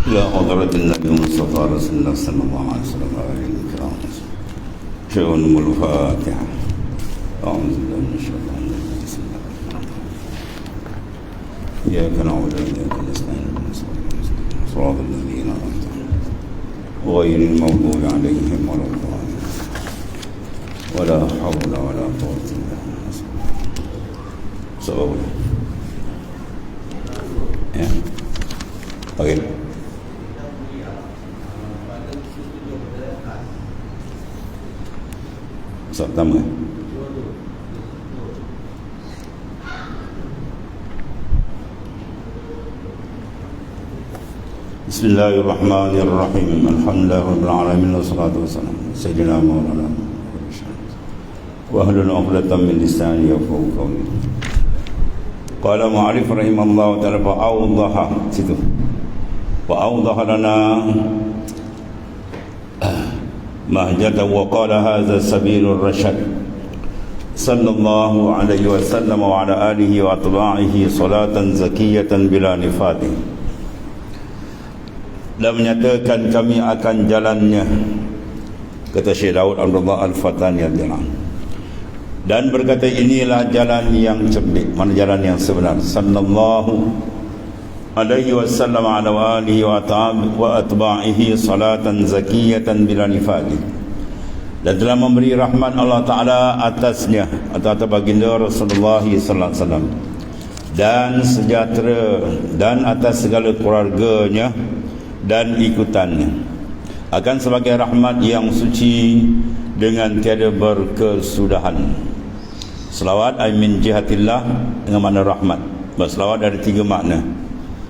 إلى حضرة النبي المصطفى رسول الله صلى الله عليه وسلم وآله الكرام. شيخ الفاتحة. أعوذ بالله من الشيطان الرجيم. بسم الله الرحمن الرحيم. إياك نعبد وإياك نستعين صراط الذين أنعمت عليهم غير المغضوب عليهم ولا الضالين ولا حول ولا قوة إلا بالله. Sebab ya. Okey. Pertama Bismillahirrahmanirrahim. Alhamdulillah rabbil alamin wassalatu wassalamu sayyidina maulana wa ahlul 'uqdatam min lisani yafqahu qawli. Qala mu'arrif rahimallahu ta'ala fa'awdaha situ. Fa'awdaha lana mahjata wa qala hadha sabilur rasyad sallallahu alaihi wasallam wa ala alihi wa atba'ihi salatan zakiyatan bila nifati. Dan menyatakan kami akan jalannya, kata Syekh Daud Abdullah Al-Fatani radhiyallahu anhu, dan berkata inilah jalan yang cerdik, mana jalan yang sebenar, sallallahu alaihi wasallam ala alihi wa atba'ihi salatan zakiyatan bila nifadi. Dan telah memberi rahmat Allah Ta'ala atasnya, atas baginda Rasulullah sallallahu alaihi wasallam, dan sejahtera, dan atas segala keluarganya dan ikutannya, akan sebagai rahmat yang suci dengan tiada berkesudahan. Selawat ay min jihatillah dengan makna rahmat. Selawat ada tiga makna.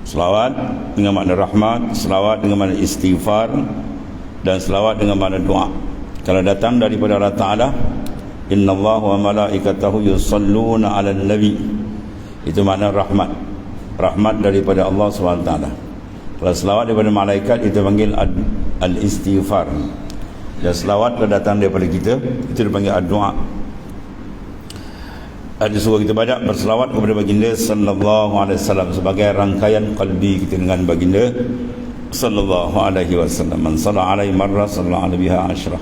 Selawat dengan makna rahmat, selawat dengan makna istighfar, dan selawat dengan makna doa. Kalau datang daripada Allah Ta'ala, innallaha wa malaikatahu yusalluna 'alan nabi, itu makna rahmat. Rahmat daripada Allah SWT. Kalau selawat daripada malaikat, itu panggil al-istighfar. Dan selawat kalau datang daripada kita, itu dipanggil ad-doa. Ada suruh kita banyak berselawat kepada baginda sallallahu alaihi wasallam sebagai rangkaian qalbi kita dengan baginda sallallahu alaihi wasallam. Man shalla alaihi marra sallallahu alaihi biha asyrah.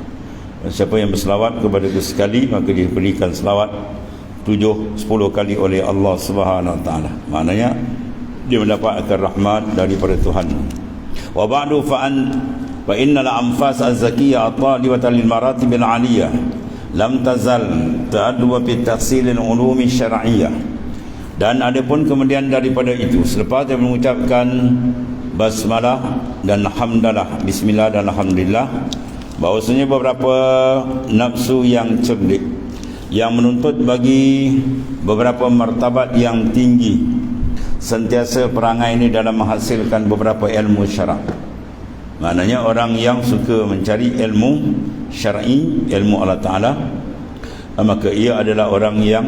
Siapa yang berselawat kepada aku sekali, maka dia diberikan selawat 7-10 kali oleh Allah Subhanahu wa taala. Maknanya dia mendapatkan rahmat daripada Tuhan. Wa ba'du fa innal anfas az-zakiyah talibatan lil maratib al-'aliyah lam tazal ta'addu bi tahsil al-ulum syar'iyyah. Dan adapun kemudian daripada itu, selepas dia mengucapkan basmalah dan hamdalah, bismillah dan alhamdulillah, bahwasanya beberapa nafsu yang cerdik yang menuntut bagi beberapa martabat yang tinggi, sentiasa perangai ini dalam menghasilkan beberapa ilmu syarak. Maknanya orang yang suka mencari ilmu syar'i, ilmu Allah Ta'ala, maka ia adalah orang yang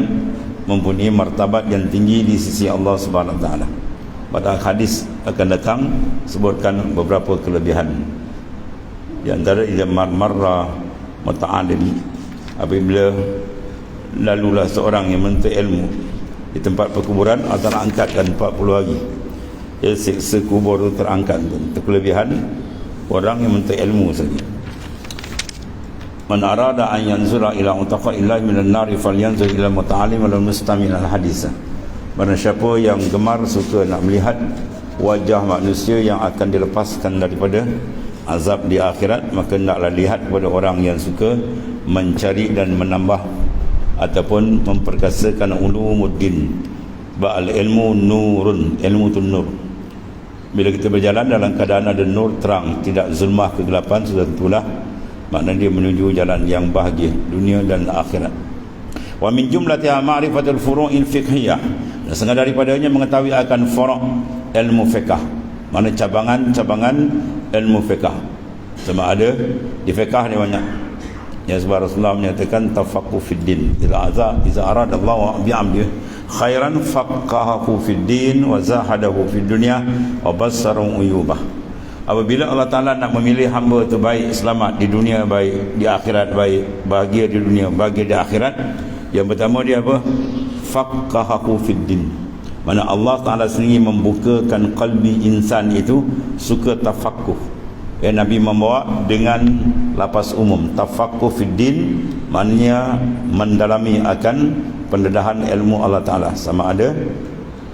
mempunyai martabat yang tinggi di sisi Allah Subhanahu Wa Ta'ala. Pada hadis akan datang sebutkan beberapa kelebihan. Di antara idza marra muta'alim, apabila lalulah seorang yang menuntut ilmu di tempat perkuburan, Allah angkatkan 40 hari. Siksa kubur itu terangkat. Itu kelebihan orang yang menuntut ilmu saja. Man arada an yanzura ila mutaqaillahi minan nari falyanzur ila muta'allim wal mustami' al hadisah. Barang siapa yang gemar, suka nak melihat wajah manusia yang akan dilepaskan daripada azab di akhirat, maka hendaklah lihat kepada orang yang suka mencari dan menambah ataupun memperkasakan ulumuddin. Ba'al ilmu nurun, ilmu tu nur. Bila kita berjalan dalam keadaan ada nur, terang, tidak zulmah kegelapan, sudah tentulah maknanya dia menuju jalan yang bahagia dunia dan akhirat. Wa min jumlatiha ma'rifatul furu'il fiqhiyah, dan setengah daripadanya mengetahui akan furu' ilmu fiqh, mana cabangan-cabangan ilmu fiqh. Sama ada di fiqh ni banyak. Ya, sebab Rasulullah menyatakan tafaqquh fid din, iza arada Allah bi'abdi khairan faqahahu fid din wa zahadahu fid dunya wa bassarahu uyubah. Apabila Allah Ta'ala nak memilih hamba itu baik, selamat di dunia, baik di akhirat, baik bahagia di dunia, bahagia di akhirat, yang pertama dia apa? Faqahahu fid din, Mana Allah Ta'ala sendiri membukakan qalbi insan itu suka tafaqquh. Nabi membawa dengan lapas umum tafaqquh fid din, maknanya mendalami akan pendedahan ilmu Allah Ta'ala, sama ada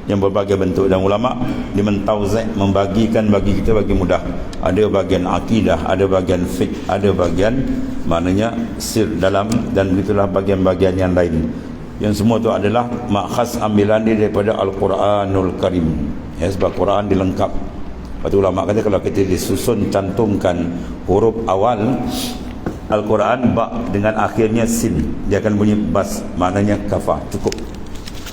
yang berbagai bentuk, dan ulama dia mentauzik, membagikan bagi kita bagi mudah. Ada bahagian akidah, ada bahagian fiqh, ada bahagian maknanya sir dalam, dan begitulah bahagian-bahagian yang lain. Yang semua tu adalah makhaz ambilan dia daripada Al-Quranul Karim. Sebab Quran dilengkap. Lepas tu ulama kata kalau kita disusun cantumkan huruf awal Al-Quran ba dengan akhirnya sin, dia akan bunyi bas, maknanya kafah, cukup.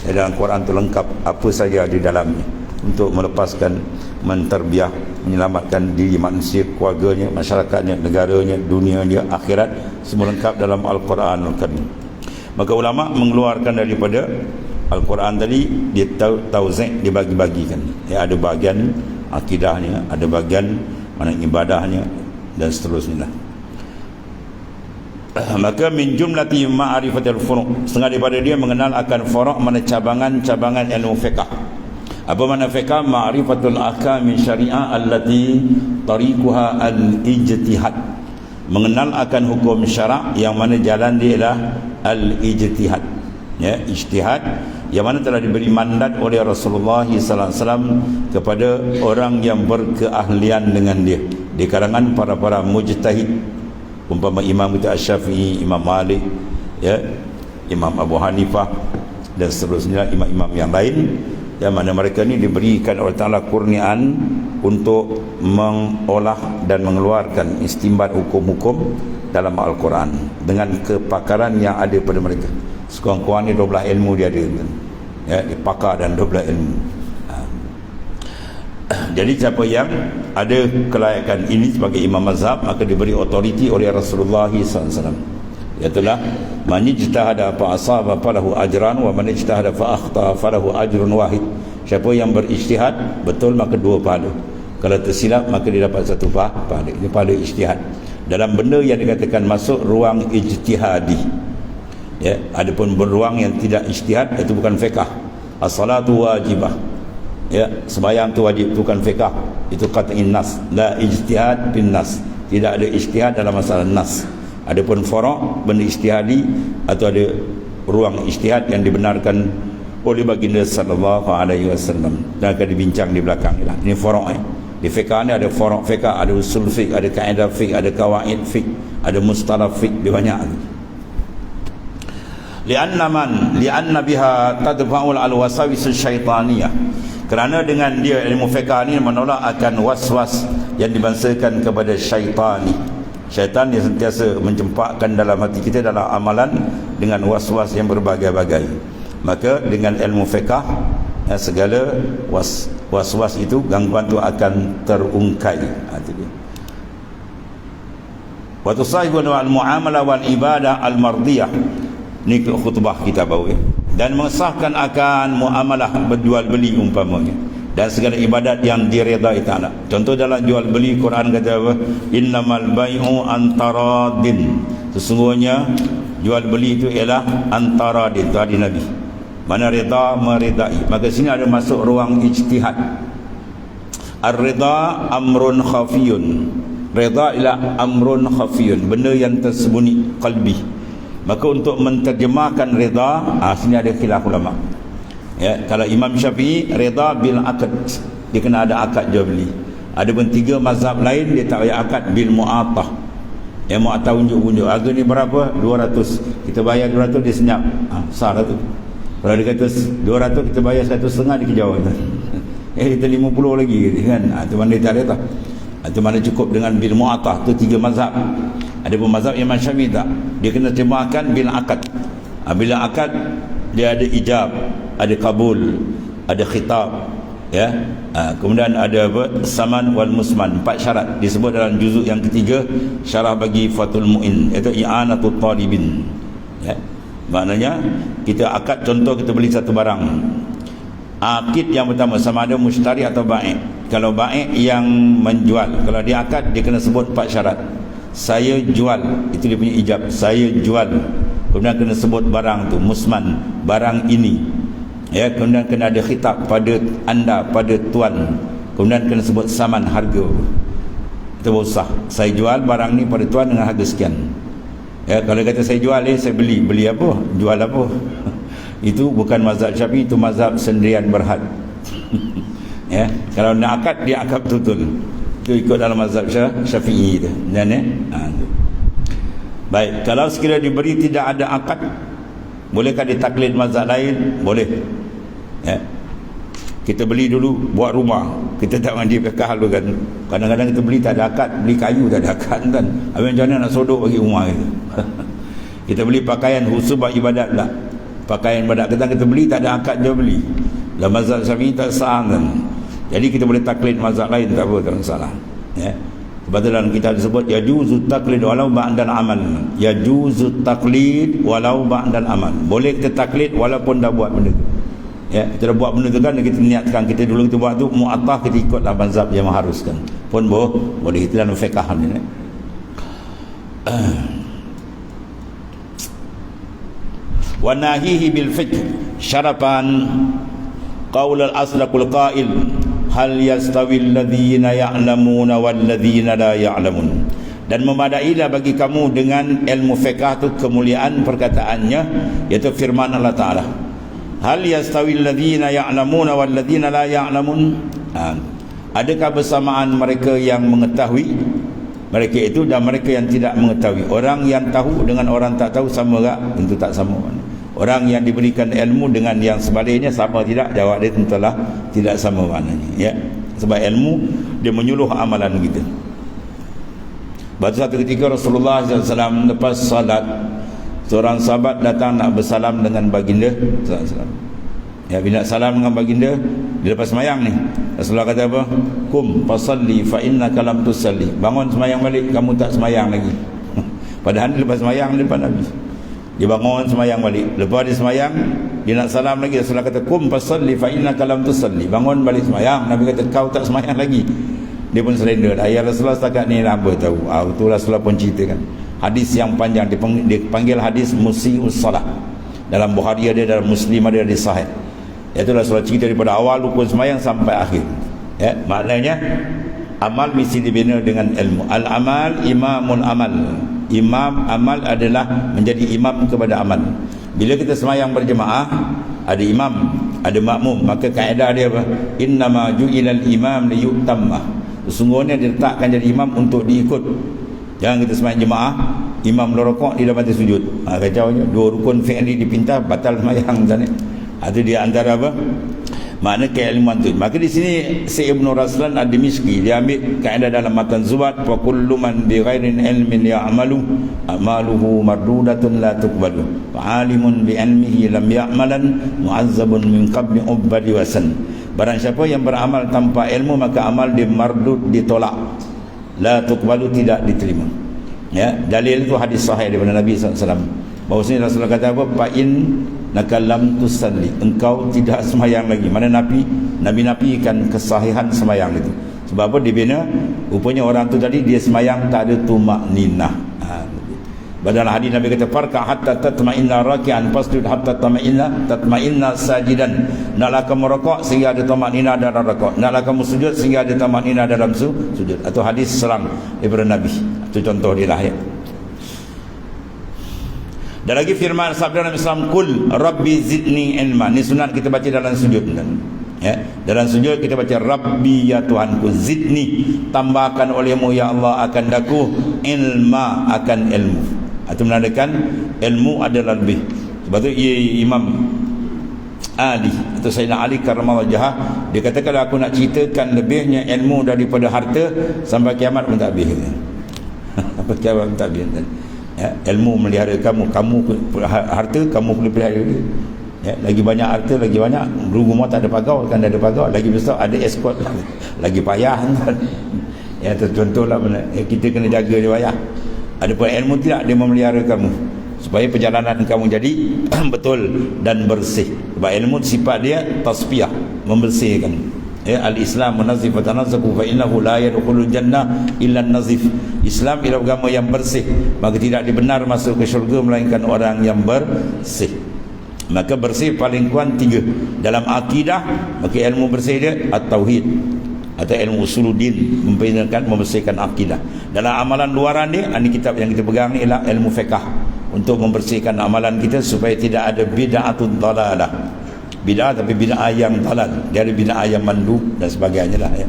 Dalam Quran tu lengkap apa saja di dalamnya untuk melepaskan, menterbiah, menyelamatkan diri manusia, keluarganya, masyarakatnya, negaranya, dunianya, akhirat, semua lengkap dalam Al-Quranul Karim. Maka ulama mengeluarkan daripada Al-Quran tadi, dia tauzik, dibagi-bagikan. Ada bahagian akidahnya, ada bahagian mana ibadahnya, dan seterusnya. Maka min jumlati ma'rifatul furu', setengah daripada dia mengenal akan furu', mana cabangan-cabangan ilmu fiqh. Apa makna fiqh? Ma'rifatul ahkam syariah allati tariquha al-ijtihad, mengenal akan hukum syarak yang mana jalan dia adalah al-ijtihad, ijtihad yang mana telah diberi mandat oleh Rasulullah sallallahu alaihi wasallam kepada orang yang berkeahlian dengan dia di kalangan para mujtahid, umpama imam itu Asy-Syafi'i, Imam Malik, Imam Abu Hanifah, dan seterusnya imam-imam yang lain, yang mana mereka ni diberikan oleh Ta'ala kurniaan untuk mengolah dan mengeluarkan istimbat hukum-hukum dalam Al-Quran dengan kepakaran yang ada pada mereka. Sekurang-kurangnya 12 ilmu dia ada, dia pakar dan 12 ilmu. Jadi siapa yang ada kelayakan ini sebagai imam mazhab, maka diberi otoriti oleh Rasulullah SAW. Iaitulah man ijtahada fa asaba falahu ajran wa man ijtahada fa akhta falahu ajrun wahid. Siapa yang berijtihad betul maka 2 pahala. Kalau tersilap maka dia dapat 1 pahala. Ini pahala ijtihad dalam benda yang dikatakan masuk ruang ijtihadi. Adapun beruang yang tidak ijtihad, itu bukan fiqh. As-salatu wajibah, sembahyang tu wajib, itu bukan fiqh, itu qat'in nas. La ijtihad bin nas, tidak ada ijtihad dalam masalah nas. Adapun furu' benda ijtihadi atau ada ruang ijtihad yang dibenarkan oleh baginda sallallahu alaihi wasallam, dan akan dibincang di belakang ni lah. Ini furu' Di fiqh ni ada furu' fiqh, ada usul fiqh, ada kaedah fiqh, ada kawaid fiqh, ada mustalah fiqh, dia banyak. Lianna biha tadfa'ul al-wasawis syaitaniyah, kerana dengan dia ilmu fiqh ni menolak akan was-was yang dibangsakan kepada syaitani. Syaitan yang sentiasa mencempakkan dalam hati kita dalam amalan dengan was-was yang berbagai-bagai. Maka dengan ilmu fiqh, segala was-was itu, gangguan itu akan terungkai. Wa tusahibu al-muamalah wal ibadah al-mardiyah. Ni khutbah kita baru, dan mengesahkan akan muamalah berjual beli umpamanya, dan segala ibadat yang diredai ta'ala. Contoh dalam jual beli, Quran kata apa? Innamal bai'u antaradin. Sesungguhnya jual beli itu ialah antaradin, itu hadis Nabi. Mana reda meredai, maka sini ada masuk ruang ijtihad. Ar-rida amrun khafiyun. Reda ialah amrun khafiyun, benda yang tersembunyi qalbi. Maka untuk menterjemahkan reda, sini ada khilaf ulama. Kalau Imam Syafi'i, reda bil akad, dia kena ada akad jual beli. Ada pun 3 mazhab lain, dia tak payah akad, bil mu'atah. Yang mu'atah unjuk-unjuk, harga ni berapa? 200, kita bayar 200, dia senyap, sah lah tu. Kalau dia kata 200, kita bayar 150, dia kejauh. Kita 50 lagi kan. Itu mana dia tak reda. Itu mana cukup dengan bil mu'atah. Itu 3 mazhab. Ada pun mazhab Imam Syafi'i tak, dia kena terjemahkan bil akad. Bila akad, dia ada ijab, ada kabul, ada khitab, kemudian ada apa? Saman wal musman, 4 syarat disebut dalam juzuk yang ketiga syarah bagi Fathul Mu'in, iaitu i'anatul talibin. Maknanya kita akad, contoh kita beli satu barang, akid yang pertama sama ada mushtari atau ba'i'. Kalau ba'i' yang menjual, kalau dia akad, dia kena sebut 4 syarat. Saya jual, itu dia punya ijab, saya jual. Kemudian kena sebut barang tu, musman, barang ini. Ya, kemudian kena ada khitab pada anda, pada tuan. Kemudian kena sebut saman, harga. Itu usah. Saya jual barang ni pada tuan dengan harga sekian. Ya, kalau kata saya jual saya beli apa? Jual apa? Itu bukan mazhab Syafi'i, itu mazhab sendirian berhad. Ya, kalau nak akad dia akad betul. Itu ikut dalam mazhab Syafi'i itu. Dan baik, kalau sekiranya diberi tidak ada akad, bolehkah ditaklid mazhab lain? Boleh. Ya. Kita beli dulu buat rumah, kita tak mandi pekah dulu kan. Kadang-kadang kita beli tak ada akad, beli kayu tak ada akad kan. Habis macam mana nak sodok bagi rumah kita? Kita beli pakaian khusus buat ibadat tak. Pakaian ibadat kita beli tak ada akad, dia beli. Dalam mazhab Syafi'i tak sah kan. Jadi kita boleh taklid mazhab lain, tak apa, tak masalah. Ya. Sebab tu dalam kitab disebut yajuzu taklid walau ba'dal amal. Yajuzu taklid walau ba'dal amal. Boleh kita taklid walaupun dah buat benda tu. Ya, kita dah buat benda tu kan, kita niatkan kita dulu kita buat tu mu'attah, kita ikutlah mazhab yang mengharuskan. Pun boleh, itu dalam fiqh ni. Wa nahihi bil fiqh syarapan qaul al-asdaqul qail hal yastawi alladhina ya'lamuna wal ladhina la ya'lamun. Dan memadailah bagi kamu dengan ilmu fiqh tu kemuliaan perkataannya, iaitu firman Allah Ta'ala, hal yastawi alladhina ya'lamuna wal ladhina la ya'lamun. Adakah bersamaan mereka yang mengetahui, mereka itu, dan mereka yang tidak mengetahui? Orang yang tahu dengan orang tak tahu sama tak? Tentu tak sama. Orang yang diberikan ilmu dengan yang sebaliknya sama tidak? Jawab dia tentulah tidak sama maknanya, ya. Sebab ilmu dia menyuluh amalan kita. Pada satu ketika Rasulullah SAW lepas salat, seorang sahabat datang nak bersalam dengan baginda SAW. Ya, bila nak salam dengan baginda, dia lepas semayang ni, Rasulullah kata apa? Kum fasalli fa innaka lam tusalli. Bangun semayang balik, kamu tak semayang lagi. Padahal dia lepas semayang di depan Nabi. Dia bangun semayang balik. Lepas dia semayang, dia nak salam lagi. Rasulullah kata kum fasalli fa innaka lam tusalli. Bangun balik semayang. Nabi kata kau tak semayang lagi. Dia pun surrender. Ya Rasulullah, setakat ni apa tahu. Itu Rasulullah pun ceritakan hadis yang panjang, dipanggil hadis musii'us salah. Dalam Bukhari ada, dalam Muslim ada, di Sahih. Itu Rasulullah cerita daripada awal rukun semayang sampai akhir. Ya, maknanya amal mesti dibina dengan ilmu. Al-amal imamul amal. Imam amal adalah menjadi imam kepada amal. Bila kita semayang berjemaah, ada imam, ada makmum, maka kaedah dia apa? Innama ju'ilal imam liyutamma. Sesungguhnya diletakkan jadi imam untuk diikut. Jangan kita semayang jemaah, imam rokok, dia dah mati sujud. Kacaunya, dua rukun fi'li dipinta, batal semayang macam ni. Itu dia antara apa? Makna keilmuan tu. Maka di sini Syekh Ibn Raslan Ad-Dimishqi dia ambil kaedah dalam matan Zubat, fa kullu man bi ghairin ilmin ya'malu amaluhu mardudatun la tuqbalu. Fa alimun bi ilmihi lam ya'malan mu'azzabun min qabli ubadi wasan. Barang siapa yang beramal tanpa ilmu, maka amal dia mardud, ditolak. La tuqbalu, tidak diterima. Ya, dalil itu hadis sahih daripada Nabi SAW. Bahawasanya Rasulullah kata apa? Fa'in nakalam tusalli, engkau tidak semayang lagi. Mana Nabi nafikan kesahihan semayang itu. Sebab apa? Dibina rupanya orang tu tadi dia semayang tak ada tumakninah. Dalam hadis Nabi kata farka hatta tatma'inna raki'an fasjud hatta tatma'inna sajidan. Naklah kamu rukuk sehingga ada tumakninah dalam rukuk. Naklah kamu sujud sehingga ada tumakninah dalam sujud. Atau hadis serang daripada Nabi. Itu contoh dia lah, ya. Dan lagi firman sabda Nabi SAW, kul rabbi zidni ilma. Ini sunat kita baca dalam sujud kan? Ya, dalam sujud kita baca rabbi ya Tuhanku, zidni, tambahkan olehmu ya Allah akan daku ilma, akan ilmu. Itu menandakan ilmu adalah lebih. Sebab tu Imam Ali atau Sayyidina Ali karramallahu wajhah, dia kata kalau aku nak ceritakan lebihnya ilmu daripada harta, sampai kiamat pun tak habis. Sampai kiamat pun tak habis. Ya, ilmu melihara kamu harta kamu boleh pelihara dia. Ya, lagi banyak harta, lagi banyak rumah tak ada pagar, kan ada pagar, lagi besar ada escort, lagi payah kan. Ya, itu contohlah kita kena jaga dia payah. Adapun ilmu tidak, dia memelihara kamu supaya perjalanan kamu jadi betul dan bersih. Sebab ilmu sifat dia tasfiyah, membersihkan. Ya, al-Islam munazif wa tanazzaku fa innahu la yadkhulul jannah illa an-nazif. Islam ialah agama yang bersih, maka tidak dibenar masuk ke syurga melainkan orang yang bersih. Maka bersih paling kurang 3. Dalam akidah, maka ilmu bersih dia at-tauhid atau ilmu usuluddin, membersihkan akidah. Dalam amalan luaran dia, ini kitab yang kita pegang ni ialah ilmu fiqh, untuk membersihkan amalan kita supaya tidak ada bid'atun dalalah. Bid'ah tapi bid'ah yang dalal, dari bid'ah yang mandu dan sebagainya lah ya.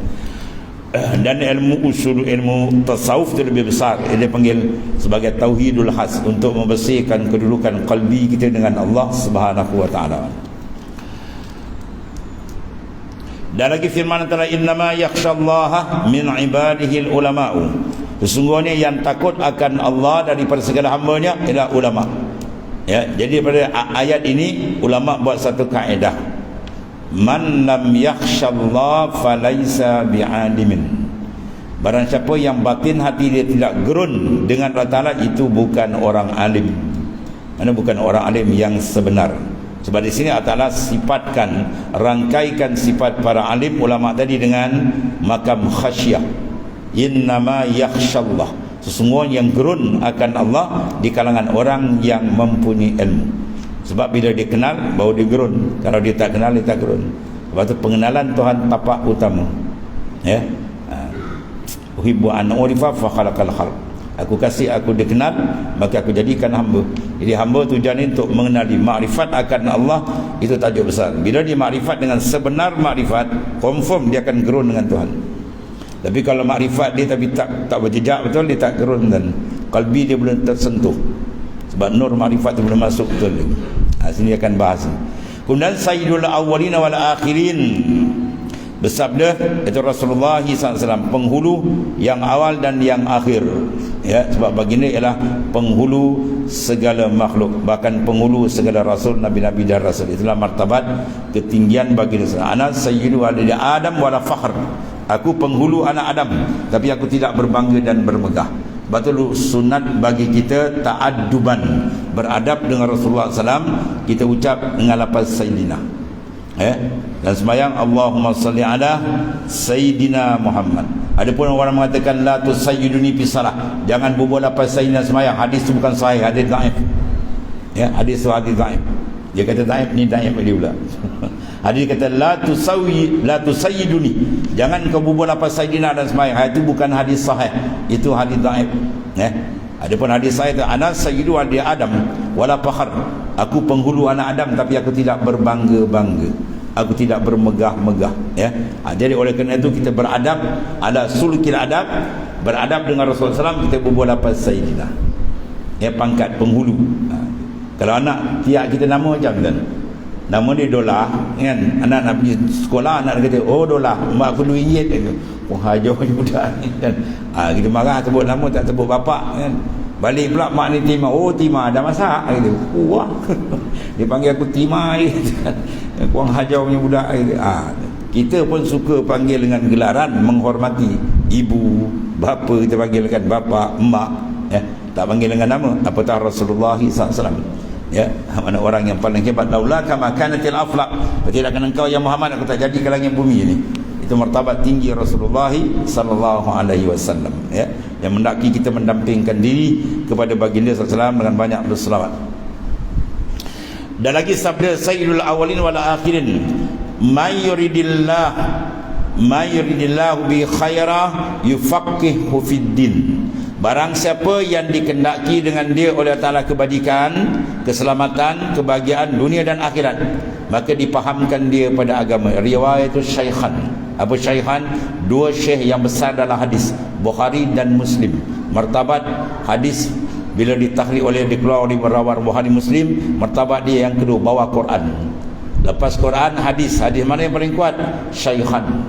Dan ilmu usul, ilmu tasawuf itu lebih besar, dia panggil sebagai tauhidul khas, untuk membersihkan kedudukan qalbi kita dengan Allah Subhanahu wa taala. Dan lagi firman antara innama yakhshallaha min ibadihi ulama'u, sesungguhnya yang takut akan Allah daripada segala hamba-Nya ialah ulama. Ya, jadi pada ayat ini ulama buat satu kaedah, man lam yakhshallah falaisa bi'alimin. Barang siapa yang batin hati dia tidak gerun dengan Allah Ta'ala, itu bukan orang alim. Mana bukan orang alim yang sebenar. Sebab di sini Allah Ta'ala sifatkan, rangkaikan sifat para alim ulama tadi dengan makam khasyah. Innama yakhshallah, sesungguhnya yang gerun akan Allah di kalangan orang yang mempunyai ilmu. Sebab bila dia kenal baru dia gerun, kalau dia tak kenal dia tak gerun. Sebab tu pengenalan Tuhan tapak utama. Ya. Uhibbu an urifa fa khalaqal khalq. Aku kasih aku dikenal, maka aku jadikan hamba. Jadi hamba tujuan untuk mengenali makrifat akan Allah, itu tajuk besar. Bila dia makrifat dengan sebenar makrifat, confirm dia akan gerun dengan Tuhan. Tapi kalau makrifat dia tapi tak berjejak betul, dia tak gerun dan kalbi dia belum tersentuh. Sebab nur makrifat itu belum masuk betul lagi. Sini akan bahas. Kemudian Sayyidul Awwalin wal Akhirin bersabda, itu Rasulullah SAW, penghulu yang awal dan yang akhir. Ya, sebab baginda ialah penghulu segala makhluk, bahkan penghulu segala rasul, nabi-nabi dan rasul. Itulah martabat ketinggian baginda. Ana sayyidu waladi Adam wala fakhr. Aku penghulu anak Adam, tapi aku tidak berbangga dan bermegah. Betul, sunat bagi kita ta'adduban, beradab dengan Rasulullah SAW. Kita ucap dengan lafaz Sayyidina. Dan sembahyang Allahumma salli ala Sayyidina Muhammad. Adapun orang mengatakan la tusayyiduni fi salah, jangan berbual lafaz Sayyidina sembahyang. Hadis itu bukan sahih, hadis dhaif. Ya, hadis itu hadis dhaif. Dia kata dhaif, ni dhaif dia pula. Hadis kata la tusayyiduni, jangan kau berbual lafaz Sayyidina dan sembahyang. Itu bukan hadis sahih, itu hadis dhaif. Ya. Adapun hadis sahih itu ana sayyidu waladi Adam wala fakhr. Aku penghulu anak Adam, tapi aku tidak berbangga-bangga, aku tidak bermegah-megah. Ya. Jadi oleh kerana itu kita beradab ala sulukil adab, beradab dengan Rasulullah SAW. Kita berbual lafaz Sayyidina, ya, pangkat penghulu. Kalau anak tiap kita nama macam tu, nama dia Dola kan, anak nak pergi sekolah, anak kata oh Dola, mak aku RM2 kata. Oh hajar budak ni kan. Kita marah sebut nama tak sebut bapak kan. Balik pula mak ni Tima, oh Tima dah masak gitu. Wah. Dia panggil aku Tima kan. Kurang hajar punya budak gitu. Kita pun suka panggil dengan gelaran menghormati. Ibu, bapa kita panggilkan bapa, emak, ya. Tak panggil dengan nama. Apatah Rasulullah SAW. Ya, mana orang yang paling hebat, laula kama kanatil aflaq, tidakkan engkau ya Muhammad aku tak jadi ke langit bumi ini. Itu martabat tinggi Rasulullah sallallahu alaihi wasallam, ya, yang mendaki kita mendampingkan diri kepada baginda sallallahu dengan banyak berselawat. Dan lagi sabda Sayyidul Awwalin wal Akhirin, may yuridillahu bi khaira yufaqihu fid din. Barang siapa yang dikehendaki dengan dia oleh Allah Ta'ala kebajikan, keselamatan, kebahagiaan dunia dan akhirat, maka dipahamkan dia pada agama. Riwayat itu syaikhan. Apa syaikhan? Dua syekh yang besar dalam hadis, Bukhari dan Muslim. Martabat hadis bila ditahri oleh, dikeluar oleh merawat Bukhari Muslim, martabat dia yang kedua, bawa Quran. Lepas Quran, hadis. Hadis mana yang paling kuat? Syaikhan.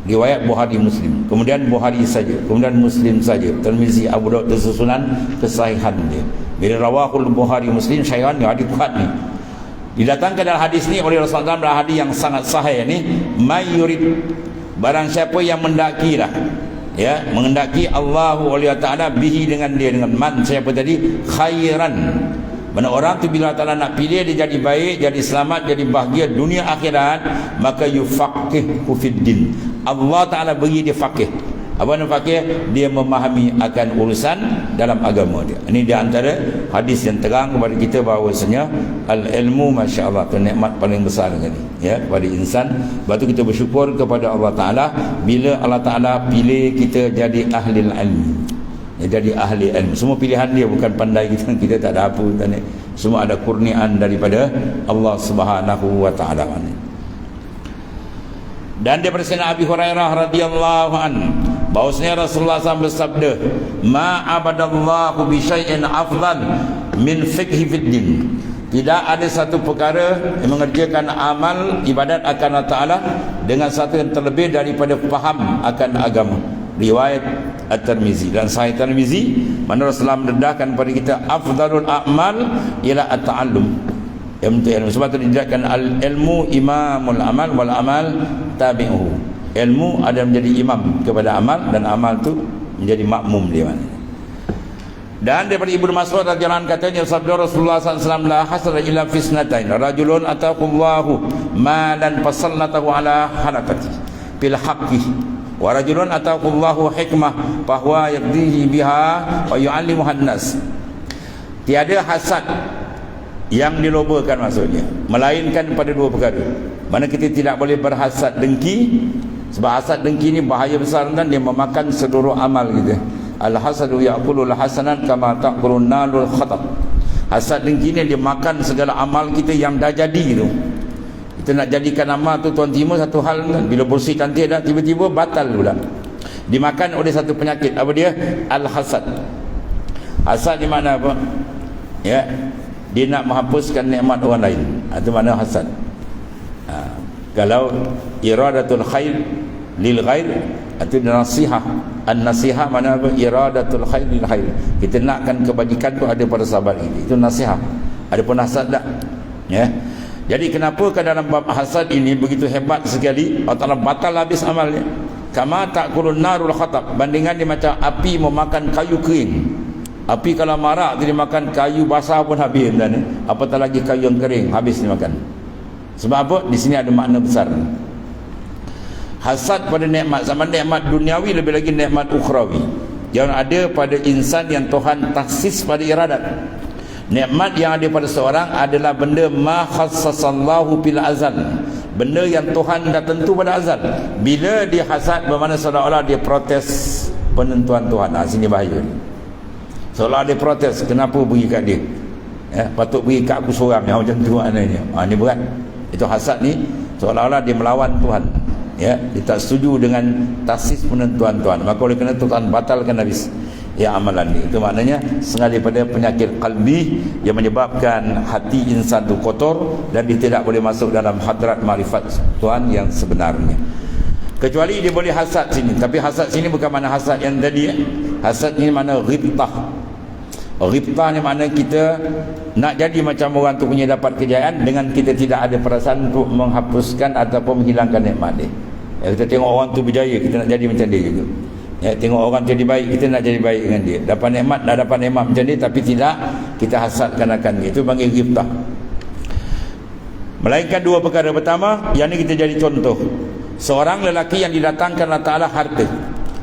Riwayat Bukhari Muslim, kemudian Bukhari saja, kemudian Muslim saja, Tirmizi, Abu Daud tersusunan kesahihan dia. Bila rawahul Bukhari Muslim, syaihan ni hadis kuat ni. Didatangkan dalam hadis ni oleh Rasulullah dalam hadis yang sangat sahih ni, may yurid, barang siapa yang mendakilah, ya, mengendaki Allahu oleh Ta'ala bihi dengan dia, dengan man, siapa tadi? Khairan. Mana orang tu bila Allah Ta'ala nak pilih dia jadi baik, jadi selamat, jadi bahagia dunia akhirat, maka yufaqihu fid din. Allah Ta'ala beri dia faqih. Apa makna faqih? Dia memahami akan urusan dalam agama dia. Ini di antara hadis yang terang kepada kita bahawasanya al-ilmu, masya-Allah, tu nikmat paling besar ni, ya, kepada insan. Sebab tu kita bersyukur kepada Allah Taala bila Allah Taala pilih kita jadi ahli ilmu. Ya, jadi ahli ilmu. Semua pilihan dia, bukan pandai kita. Kita tak ada apa, tak ada. Semua ada kurniaan daripada Allah Subhanahu wa taala. Dan daripada Sayyidina Abi Hurairah radhiyallahu an, bahwasanya Rasulullah SAW bersabda, ma abadallahu bi syai'in afdal min fiqhi fid din. Tidak ada satu perkara yang mengerjakan amal ibadat akan Allah Ta'ala dengan satu yang terlebih daripada faham akan agama. Riwayat At-Tirmizi. Dan Sahih Tirmizi, mana Rasulullah mendedahkan kepada kita afdalul a'mal ila at-ta'allum, ilmu. Sebab itu didedahkan al-ilmu imamul amal wal amal tabi'uhu. Ilmu ada menjadi imam kepada amal, dan amal tu menjadi makmum dia. Dan daripada Ibnu Mas'ud radhiyallahu anhu katanya, sabda Rasulullah SAW, la hasada illa fisnatain, rajulun ataqullahu malan fasallatahu ala halakati bil haqqi, wa rajulun ataqullahu hikmah bahwa yaqdihi biha wa yu'allimuhan nas. Tiada hasad yang dilobakan maksudnya, melainkan pada dua perkara. Mana kita tidak boleh berhasad dengki, sebab hasad dengki ni bahaya besar, dan dia memakan seluruh amal kita. Al-hasadu ya'kulul hasanat kama ta'kulun nalul khatab. Hasad dengki ni dia makan segala amal kita yang dah jadi tu. Kita nak jadikan amal tu tuan timur satu hal kan, bila bersih cantik dah tiba-tiba batal pula. Dimakan oleh satu penyakit. Apa dia? Al-hasad. Hasad di mana apa? Ya, dia nak menghapuskan nikmat orang lain. Itu mana hasad. Kalau iradatul khair lil ghair, itu nasihat. An-nasihat mana apa? Iradatul khair lil khair. Kita nakkan kebajikan tu ada pada sahabat ini. Itu nasihat. Ada pun hasad tak? Ya. Jadi kenapa ke dalam bab hasad ini begitu hebat sekali? Allah Ta'ala batal habis amalnya. Kama ta'kulun narul khatab. Bandingan dia macam api memakan kayu kering. Api kalau marak dia makan kayu basah pun habis, dan apatah lagi kayu yang kering habis dimakan. Sebab apa? Di sini ada makna besar. Hasad pada nikmat, sama nikmat duniawi, lebih lagi nikmat ukhrawi yang ada pada insan yang Tuhan taksis pada iradat. Nikmat yang ada pada seorang adalah benda ma khassasallahu bil azal, benda yang Tuhan dah tentu pada azal. Bila dia hasad, bermakna seolah-olah dia protes penentuan Tuhan. Sini bahaya ni. Seolah dia protes, kenapa beri kat dia, ya, patut beri kat aku seorang, yang macam tu maknanya. Ni berat. Itu hasad ni seolah-olah dia melawan Tuhan, ya, dia tak setuju dengan taksis penentuan Tuhan, maka oleh kerana Tuhan batalkan habis ya amalan ni. Itu maknanya sengaja daripada penyakit qalbi yang menyebabkan hati insan tu kotor, dan dia tidak boleh masuk dalam hadrat marifat Tuhan yang sebenarnya. Kecuali dia boleh hasad sini, tapi hasad sini bukan mana hasad yang tadi. Hasad ni mana ghibtah. Ghibtah ni makna kita nak jadi macam orang tu punya dapat kejayaan, dengan kita tidak ada perasaan untuk menghapuskan ataupun menghilangkan nikmat dia. Ya, kita tengok orang tu berjaya, kita nak jadi macam dia juga. Ya, tengok orang jadi baik, kita nak jadi baik dengan dia. Dapat nikmat, dah dapat nikmat macam dia, tapi tidak kita hasadkan akan dia. Itu panggil ghibtah. Melainkan dua perkara. Pertama, yang ni kita jadi contoh. Seorang lelaki yang didatangkan Allah Ta'ala harta,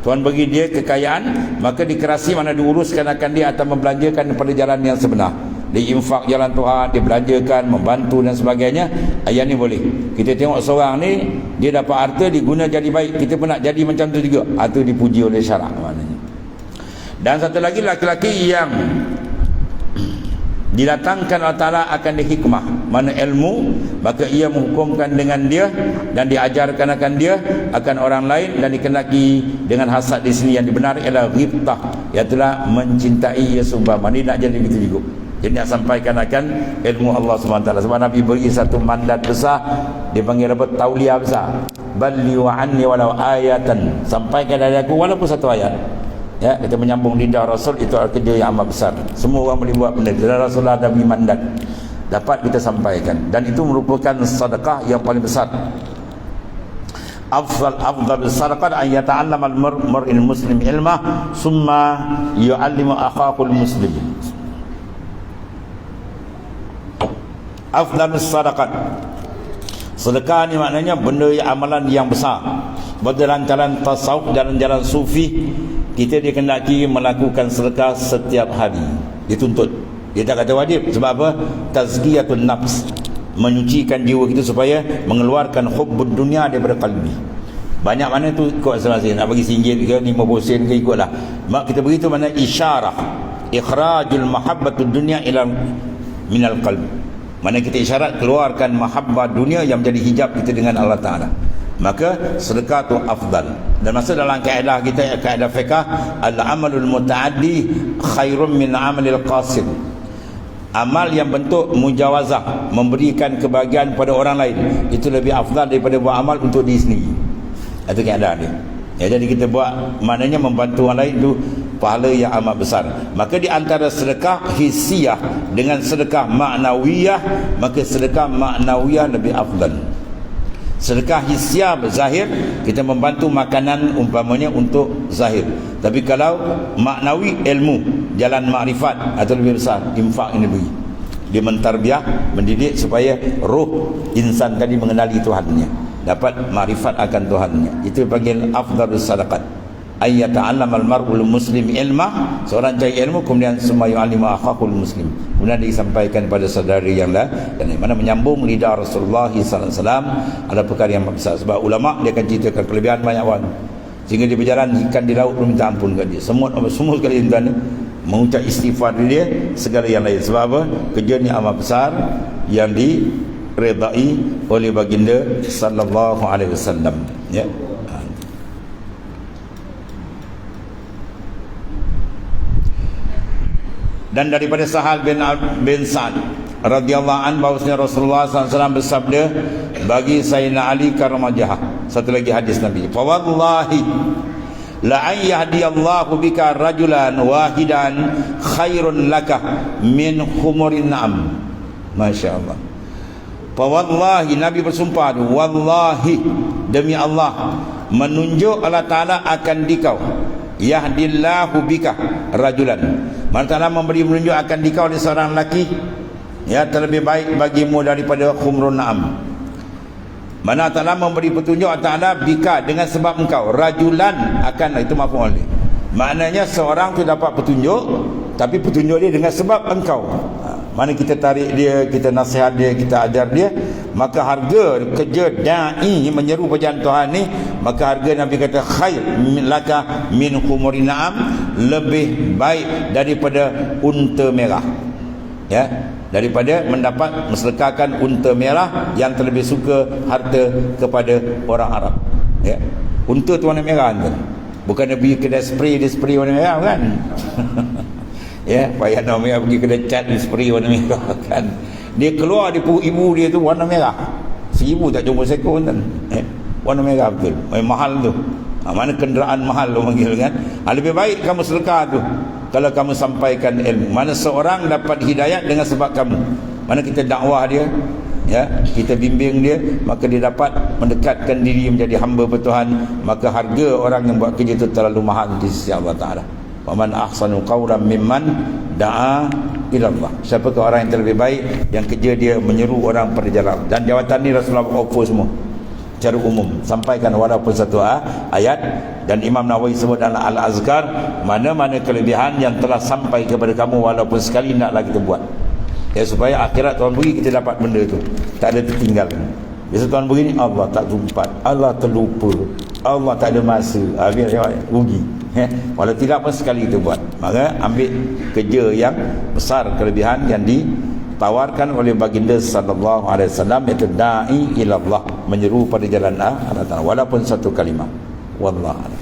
Tuhan bagi dia kekayaan, maka dikerasi, mana diuruskan akan dia atau membelanjakan pada jalan yang sebenar. Dia infak jalan Tuhan, dia belanjakan, membantu dan sebagainya. Yang ni boleh. Kita tengok seorang ni, dia dapat harta, diguna jadi baik, kita pun nak jadi macam tu juga. Itu dipuji oleh syarak maknanya. Dan satu lagi, laki-laki yang didatangkan Allah Ta'ala akan dihikmah, mana ilmu, maka ia menghukumkan dengan dia dan diajarkan akan dia akan orang lain, dan dikenaki dengan hasad di sini yang dibenar ialah ghibtah, ialah mencintai ia sumpah. Mana nak jadi begitu juga. Jadi nak sampaikan akan ilmu Allah SWT. Sebab Nabi beri satu mandat besar, dia panggil apa? Tauliah besar. Balli wa anni walau ayatan, sampaikan dari aku walaupun satu ayat. Ya, kita menyambung lidah Rasul, itu kerja yang amat besar. Semua orang boleh buat benda. Dan Rasulullah ada beri mandat, dapat kita sampaikan, dan itu merupakan sedekah yang paling besar. Afdal sadaqah an yata'allama al-mar'ul muslim ilmah summa yu'allimu akhahul muslim. Afdal sadaqah, sedekah ni maknanya benda yang amalan yang besar. berjalan-jalan tasawuf, jalan-jalan sufi, kita dikehendaki melakukan sedekah setiap hari. Dituntut. Dia tak kata wajib. Sebab apa? Tazkiyatun nafs, menyucikan jiwa kita supaya mengeluarkan hubbud dunia daripada qalbi. Banyak mana tu ikut masing-masing. Nak bagi RM1 ke 50 sen ke ikutlah. Mak kita beritahu mana isyarah ikhrajul mahabbatud dunya ila minal qalb. Mana kita isyarat keluarkan mahabbah dunia yang menjadi hijab kita dengan Allah Ta'ala. Maka sedekah tu afdal. Dan masa dalam kaedah kita, kaedah fiqh, al-amalul muta'addi khairun min amalil qasid. Amal yang bentuk mujawazah, memberikan kebahagiaan pada orang lain, itu lebih afdal daripada buat amal untuk diri sendiri. Itu kaedah dia. Ya, jadi kita buat, maknanya membantu orang lain itu pahala yang amat besar. Maka di antara sedekah hissiyah dengan sedekah maknawiyah, maka sedekah maknawiyah lebih afdal. Sedekah hissiyah zahir, kita membantu makanan umpamanya untuk zahir. Tapi kalau maknawi, ilmu, jalan makrifat, atau lebih besar, infak ini beri. Dia mentarbiah, mendidik supaya roh insan tadi mengenali Tuhannya, dapat makrifat akan Tuhannya. Itu dipanggil afdalus sadaqat. Ayyata'allamal mar'ul muslim ilma, seorang cari ilmu kemudian summa yu'allimu akhahul muslim, kemudian disampaikan pada saudari yang lain. Dan yang mana menyambung lidah Rasulullah SAW ada perkara yang besar. Sebab ulama dia akan ceritakan kelebihan banyak orang, sehingga dia berjalan ikan di laut belum minta ampun kat dia, semut sekali tuan, mengucap istighfar dia segala yang lain. Sebab apa? Kerja ni amat besar yang diredai oleh baginda sallallahu alaihi wasallam, ya. Dan daripada Sahal bin Sa'ad radhiyallahu an bahwasanya Rasulullah SAW bersabda bagi Sayyidina Ali karamajah, satu lagi hadis Nabi, fa wallahi la an yahdiyallahu bika rajulan wahidan khairun laka min humurin na'am. Masya-Allah. Fa wallahi, Nabi bersumpah, wallahi, demi Allah, menunjuk Allah Ta'ala akan dikau, yahdillahu bika rajulan, Allah Ta'ala memberi menunjuk akan dikau oleh seorang lelaki, ya, terlebih baik bagimu daripada khumrun na'am. Mana Allah Ta'ala memberi petunjuk Allah Ta'ala bika, dengan sebab engkau, rajulan akan, itu maf'ul. Maknanya seorang tu dapat petunjuk, tapi petunjuk dia dengan sebab engkau. Mana kita tarik dia, kita nasihat dia, kita ajar dia, maka harga kerja da'i menyeru perjalanan Tuhan ni, maka harga Nabi kata khair laka min khumurin na'am, lebih baik daripada unta merah, ya, daripada mendapat mensedekahkan unta merah yang terlebih suka harta kepada orang Arab, ya. Unta tu warna merah tu, bukan dia pergi kedai spray, dia spray warna merah kan. Ya, payah nak merah pergi kedai cat, dia spray warna merah kan. Dia keluar di perut ibu dia tu warna merah, 1000 tak jumpa seekor kan, ya. Warna merah betul, mahal tu. Mana kenderaan mahal orang panggil kan. Lebih baik kamu sedekah tu kalau kamu sampaikan ilmu. Mana seorang dapat hidayat dengan sebab kamu, mana kita dakwah dia, ya, kita bimbing dia, maka dia dapat mendekatkan diri menjadi hamba Tuhan. Maka harga orang yang buat kerja itu terlalu mahal di sisi Allah Ta'ala. Wa man ahsanu qawlan mimman da'a ila Allah. Siapakah orang yang terlebih baik yang kerja dia menyeru orang pada jalan. Dan jawatan ni Rasulullah offer semua secara umum, sampaikan walaupun satu ayat. Dan Imam Nawawi sebut dalam Al-Azkar, mana-mana kelebihan yang telah sampai kepada kamu walaupun sekali naklah kita buat, ya, supaya akhirat Tuhan beri kita dapat benda tu, tak ada tertinggal. Biasa Tuhan beri ni Allah tak sempat, Allah terlupa, Allah tak ada masa, rugi, ya. Walau tidak pun sekali kita buat. Maka ambil kerja yang besar, kelebihan yang ditawarkan oleh baginda sallallahu alaihi wasallam, iaitu da'i ila Allah, menyeru pada jalan Allah Ta'ala walaupun satu kalimah. Wallahu a'lam.